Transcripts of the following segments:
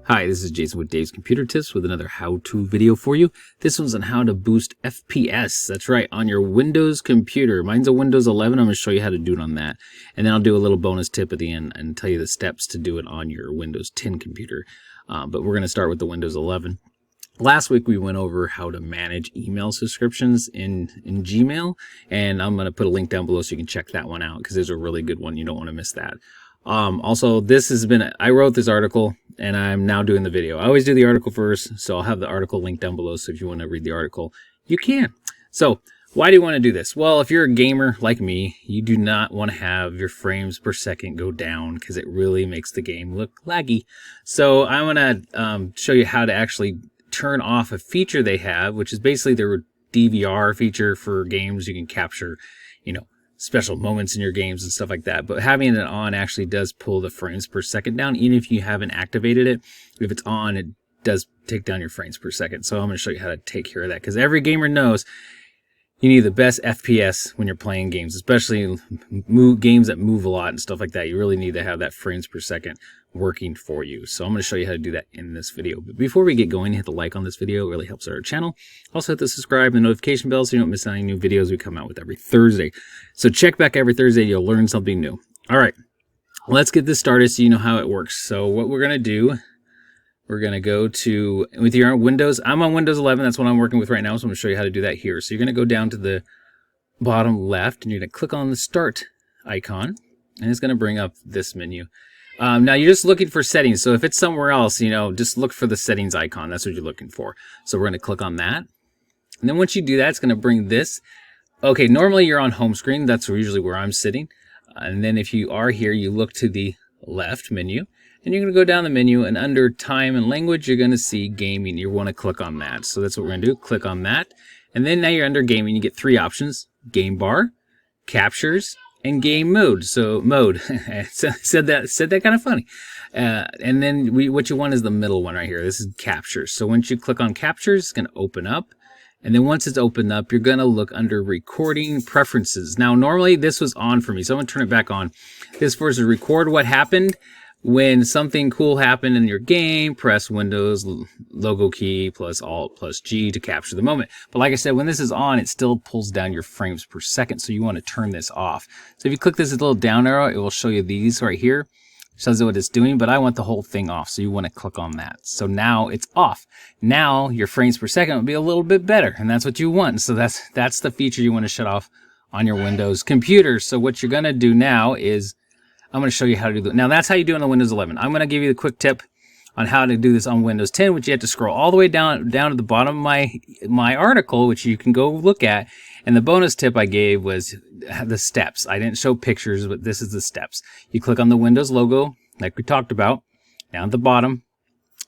Hi, this is Jason with Dave's Computer Tips with another how-to video for you. This one's on how to boost FPS. That's right, on your Windows computer. Mine's a Windows 11. I'm going to show you how to do it on that. And then I'll do a little bonus tip at the end and tell you the steps to do it on your Windows 10 computer. But we're going to start with the Windows 11. Last week we went over how to manage email subscriptions in Gmail. And I'm going to put a link down below so you can check that one out because there's a really good one. You don't want to miss that. Also, I wrote this article and I'm now doing the video. I always do the article first, so I'll have the article linked down below. So if you want to read the article, you can. So why do you want to do this? Well, if you're a gamer like me, you do not want to have your frames per second go down because it really makes the game look laggy. So I'm going to show you how to actually turn off a feature they have, which is basically their DVR feature for games. You can capture, special moments in your games and stuff like that. But having it on actually does pull the frames per second down. Even if you haven't activated it, if it's on, it does take down your frames per second. So I'm going to show you how to take care of that because every gamer knows you need the best FPS when you're playing games, especially games that move a lot and stuff like that. You really need to have that frames per second working for you. So I'm going to show you how to do that in this video. But before we get going, hit the like on this video. It really helps our channel. Also hit the subscribe and notification bell so you don't miss any new videos we come out with every Thursday. So check back every Thursday. You'll learn something new. All right, let's get this started so you know how it works. So what we're going to do, we're going to go to, with your Windows, I'm on Windows 11. That's what I'm working with right now. So I'm going to show you how to do that here. So you're going to go down to the bottom left and you're going to click on the start icon and it's going to bring up this menu. Now you're just looking for settings. So if it's somewhere else, just look for the settings icon. That's what you're looking for. So we're going to click on that. And then once you do that, it's going to bring this. Okay, normally you're on home screen. That's usually where I'm sitting. And then if you are here, you look to the left menu. And you're going to go down the menu, and under time and language, you're going to see gaming. You want to click on that. So that's what we're going to do. Click on that. And then now you're under gaming. You get three options: game bar, captures, and game mode. So mode. said that kind of funny. And then what you want is the middle one right here. This is captures. So once you click on captures, it's going to open up. And then once it's opened up, you're going to look under recording preferences. Now, normally this was on for me, so I'm going to turn it back on. This first is record what happened. When something cool happened in your game, press Windows logo key plus Alt plus G to capture the moment. But like I said, when this is on, it still pulls down your frames per second, so you want to turn this off. So if you click this little down arrow, it will show you these right here. Shows you what it's doing, but I want the whole thing off, so you want to click on that. So now it's off. Now your frames per second will be a little bit better, and that's what you want. So that's the feature you want to shut off on your Windows computer. So what you're going to do now is I'm going to show you how to do that. Now, that's how you do it on Windows 11. I'm going to give you the quick tip on how to do this on Windows 10, which you have to scroll all the way down to the bottom of my article, which you can go look at. And the bonus tip I gave was the steps. I didn't show pictures, but this is the steps. You click on the Windows logo, like we talked about, down at the bottom.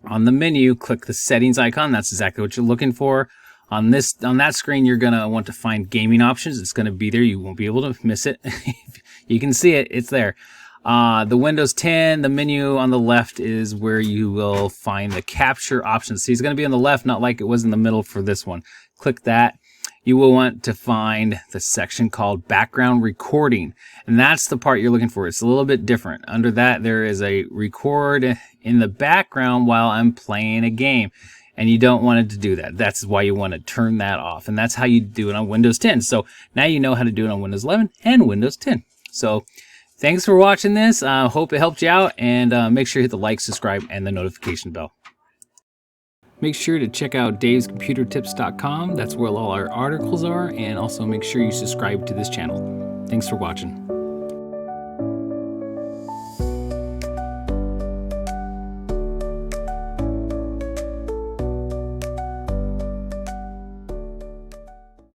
On the menu, click the settings icon. That's exactly what you're looking for. On that screen, you're going to want to find gaming options. It's going to be there. You won't be able to miss it. You can see it. It's there. The Windows 10, the menu on the left is where you will find the capture options. See, it's going to be on the left, not like it was in the middle for this one. Click that. You will want to find the section called background recording. And that's the part you're looking for. It's a little bit different. Under that, there is a record in the background while I'm playing a game. And you don't want it to do that. That's why you want to turn that off. And that's how you do it on Windows 10. So now you know how to do it on Windows 11 and Windows 10. So thanks for watching this. Hope it helped you out, and make sure you hit the like, subscribe, and the notification bell. Make sure to check out davescomputertips.com. That's where all our articles are, and also make sure you subscribe to this channel. Thanks for watching.